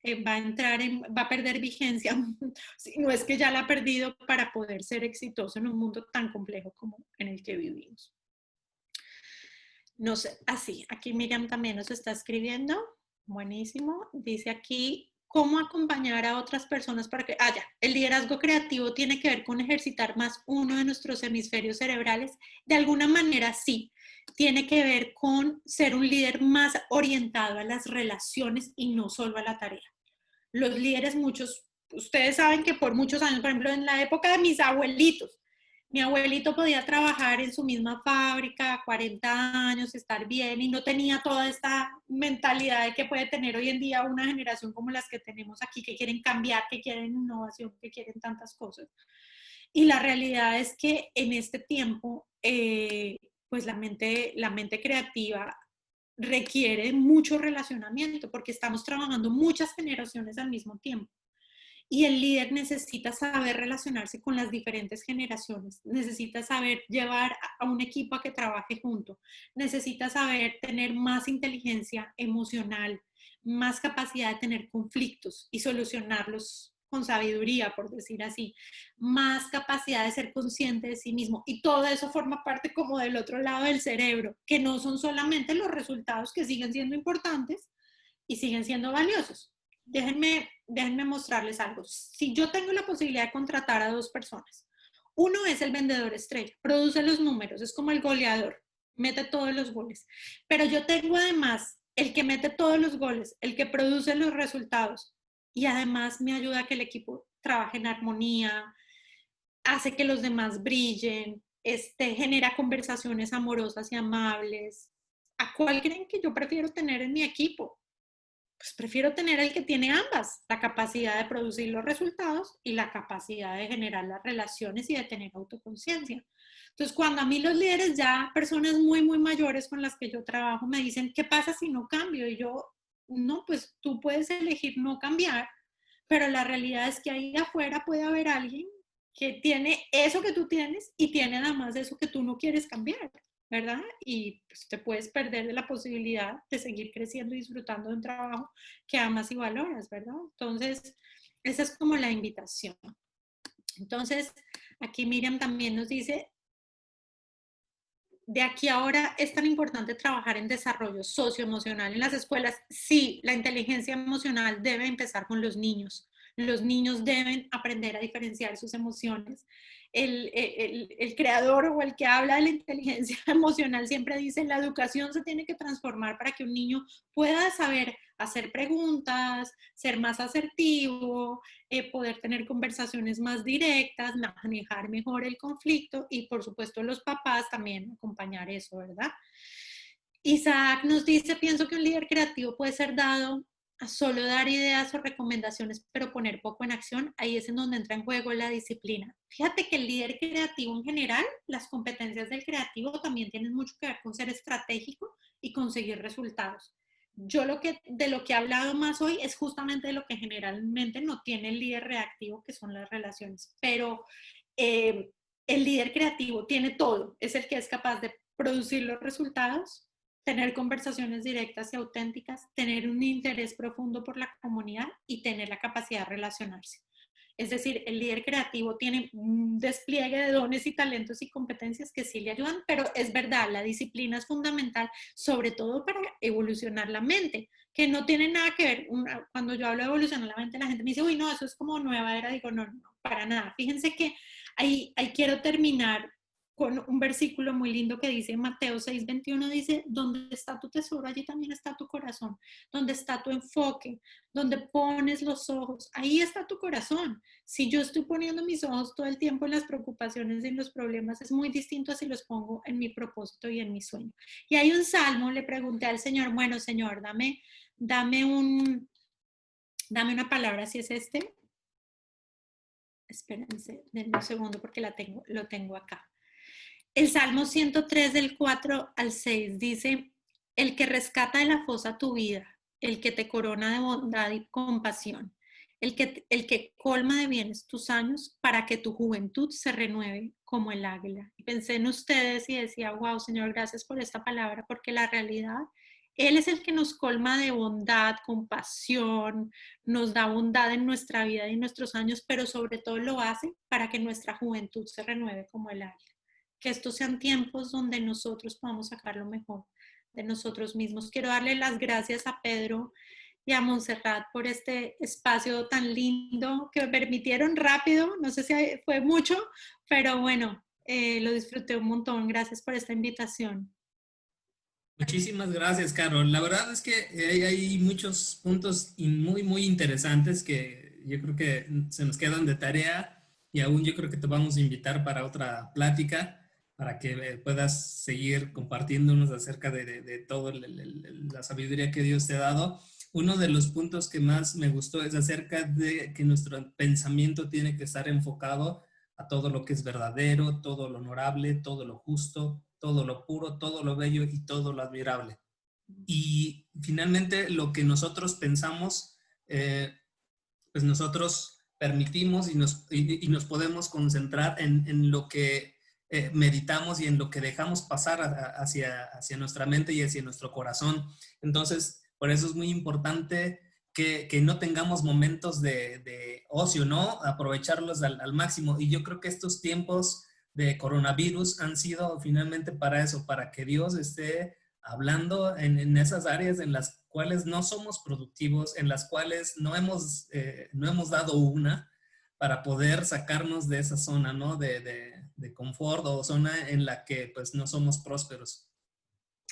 va a perder vigencia, si no es que ya la ha perdido, para poder ser exitoso en un mundo tan complejo como en el que vivimos. No sé, así, aquí Miriam también nos está escribiendo. Buenísimo. Dice aquí, ¿cómo acompañar a otras personas para que... ya, el liderazgo creativo tiene que ver con ejercitar más uno de nuestros hemisferios cerebrales. De alguna manera, sí. Tiene que ver con ser un líder más orientado a las relaciones y no solo a la tarea. Los líderes, ustedes saben que por muchos años, por ejemplo, en la época de mis abuelitos, mi abuelito podía trabajar en su misma fábrica, 40 años, estar bien, y no tenía toda esta mentalidad de que puede tener hoy en día una generación como las que tenemos aquí, que quieren cambiar, que quieren innovación, que quieren tantas cosas. Y la realidad es que en este tiempo, pues la mente creativa requiere mucho relacionamiento, porque estamos trabajando muchas generaciones al mismo tiempo. Y el líder necesita saber relacionarse con las diferentes generaciones, necesita saber llevar a un equipo a que trabaje junto, necesita saber tener más inteligencia emocional, más capacidad de tener conflictos y solucionarlos con sabiduría, por decir así, más capacidad de ser consciente de sí mismo. Y todo eso forma parte como del otro lado del cerebro, que no son solamente los resultados, que siguen siendo importantes y siguen siendo valiosos. Déjenme mostrarles algo. Si yo tengo la posibilidad de contratar a 2 personas, uno es el vendedor estrella, produce los números, es como el goleador, mete todos los goles. Pero yo tengo además el que mete todos los goles, el que produce los resultados y además me ayuda a que el equipo trabaje en armonía, hace que los demás brillen, genera conversaciones amorosas y amables. ¿A cuál creen que yo prefiero tener en mi equipo? Pues prefiero tener el que tiene ambas, la capacidad de producir los resultados y la capacidad de generar las relaciones y de tener autoconciencia. Entonces, cuando a mí los líderes, ya personas muy, muy mayores con las que yo trabajo, me dicen, ¿qué pasa si no cambio? Y yo, no, pues tú puedes elegir no cambiar, pero la realidad es que ahí afuera puede haber alguien que tiene eso que tú tienes y tiene además eso que tú no quieres cambiar, ¿verdad? Y pues te puedes perder de la posibilidad de seguir creciendo y disfrutando de un trabajo que amas y valoras, ¿verdad? Entonces, esa es como la invitación. Entonces, aquí Miriam también nos dice, de aquí a ahora es tan importante trabajar en desarrollo socioemocional en las escuelas. Sí, la inteligencia emocional debe empezar con los niños. Los niños deben aprender a diferenciar sus emociones. El creador o el que habla de la inteligencia emocional siempre dice, la educación se tiene que transformar para que un niño pueda saber hacer preguntas, ser más asertivo, poder tener conversaciones más directas, manejar mejor el conflicto y por supuesto los papás también acompañar eso, ¿verdad? Isaac nos dice, pienso que un líder creativo puede ser dado a solo dar ideas o recomendaciones, pero poner poco en acción. Ahí es en donde entra en juego la disciplina. Fíjate que el líder creativo en general, las competencias del creativo también tienen mucho que ver con ser estratégico y conseguir resultados. Yo de lo que he hablado más hoy es justamente de lo que generalmente no tiene el líder reactivo, que son las relaciones. Pero el líder creativo tiene todo. Es el que es capaz de producir los resultados, tener conversaciones directas y auténticas, tener un interés profundo por la comunidad y tener la capacidad de relacionarse. Es decir, el líder creativo tiene un despliegue de dones y talentos y competencias que sí le ayudan, pero es verdad, la disciplina es fundamental, sobre todo para evolucionar la mente, que no tiene nada que ver. Cuando yo hablo de evolucionar la mente, la gente me dice, uy, no, eso es como nueva era. Digo, no, para nada. Fíjense que ahí quiero terminar con un versículo muy lindo que dice Mateo 6:21, dice, donde está tu tesoro, allí también está tu corazón, donde está tu enfoque, donde pones los ojos, ahí está tu corazón. Si yo estoy poniendo mis ojos todo el tiempo en las preocupaciones y en los problemas, es muy distinto a si los pongo en mi propósito y en mi sueño. Y hay un salmo, le pregunté al Señor, bueno, Señor, dame una palabra, si es este. Espérense, denme un segundo porque lo tengo acá. El Salmo 103 del 4 al 6 dice, el que rescata de la fosa tu vida, el que te corona de bondad y compasión, el que colma de bienes tus años para que tu juventud se renueve como el águila. Y pensé en ustedes y decía, wow, Señor, gracias por esta palabra, porque la realidad, Él es el que nos colma de bondad, compasión, nos da bondad en nuestra vida y en nuestros años, pero sobre todo lo hace para que nuestra juventud se renueve como el águila. Que estos sean tiempos donde nosotros podamos sacar lo mejor de nosotros mismos. Quiero darle las gracias a Pedro y a Montserrat por este espacio tan lindo que me permitieron rápido, no sé si fue mucho, pero bueno, lo disfruté un montón. Gracias por esta invitación. Muchísimas gracias, Carol. La verdad es que hay muchos puntos muy, muy interesantes que yo creo que se nos quedan de tarea y aún yo creo que te vamos a invitar para otra plática para que puedas seguir compartiéndonos acerca de toda la sabiduría que Dios te ha dado. Uno de los puntos que más me gustó es acerca de que nuestro pensamiento tiene que estar enfocado a todo lo que es verdadero, todo lo honorable, todo lo justo, todo lo puro, todo lo bello y todo lo admirable. Y finalmente lo que nosotros pensamos, pues nosotros permitimos y nos podemos concentrar en lo que meditamos y en lo que dejamos pasar hacia nuestra mente y hacia nuestro corazón. Entonces, por eso es muy importante que no tengamos momentos de ocio, ¿no? Aprovecharlos al máximo. Y yo creo que estos tiempos de coronavirus han sido finalmente para eso, para que Dios esté hablando en esas áreas en las cuales no somos productivos, en las cuales no hemos dado una, para poder sacarnos de esa zona, ¿no? De confort o zona en la que pues no somos prósperos.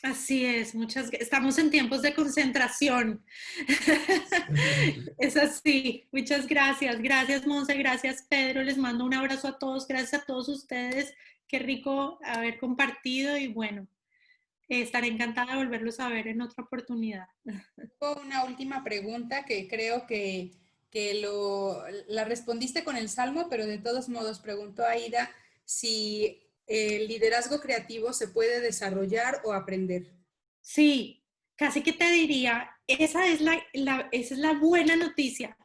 Así es, estamos en tiempos de concentración. Es así, muchas gracias. Gracias, Monse, gracias, Pedro. Les mando un abrazo a todos, gracias a todos ustedes. Qué rico haber compartido y bueno, estaré encantada de volverlos a ver en otra oportunidad. Una última pregunta que creo que la respondiste con el Salmo, pero de todos modos preguntó Aida si el liderazgo creativo se puede desarrollar o aprender. Sí, casi que te diría, esa es la buena noticia.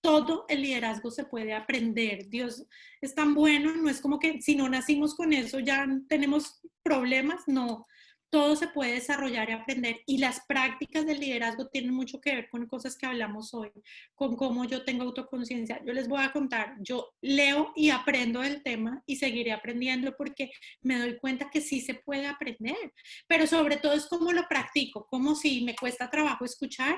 Todo el liderazgo se puede aprender. Dios es tan bueno, no es como que si no nacimos con eso ya tenemos problemas, no. Todo se puede desarrollar y aprender y las prácticas del liderazgo tienen mucho que ver con cosas que hablamos hoy, con cómo yo tengo autoconciencia. Yo les voy a contar, yo leo y aprendo del tema y seguiré aprendiendo porque me doy cuenta que sí se puede aprender, pero sobre todo es cómo lo practico, como si me cuesta trabajo escuchar,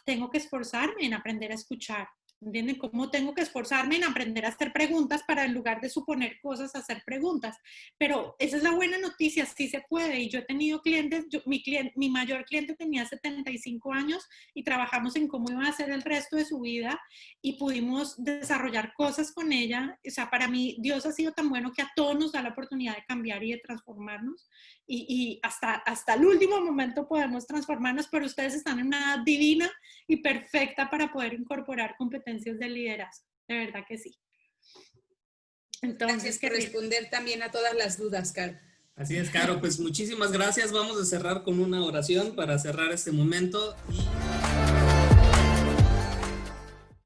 tengo que esforzarme en aprender a escuchar. ¿Entienden? ¿Cómo tengo que esforzarme en aprender a hacer preguntas para en lugar de suponer cosas, hacer preguntas? Pero esa es la buena noticia, sí se puede. Y yo he tenido clientes, mi mayor cliente tenía 75 años y trabajamos en cómo iba a ser el resto de su vida y pudimos desarrollar cosas con ella. O sea, para mí Dios ha sido tan bueno que a todos nos da la oportunidad de cambiar y de transformarnos y hasta el último momento podemos transformarnos, pero ustedes están en una edad divina y perfecta para poder incorporar competencias de liderazgo, de verdad que sí. Entonces, gracias por responder también a todas las dudas, Caro. Así es, Caro, pues muchísimas gracias. Vamos a cerrar con una oración para cerrar este momento y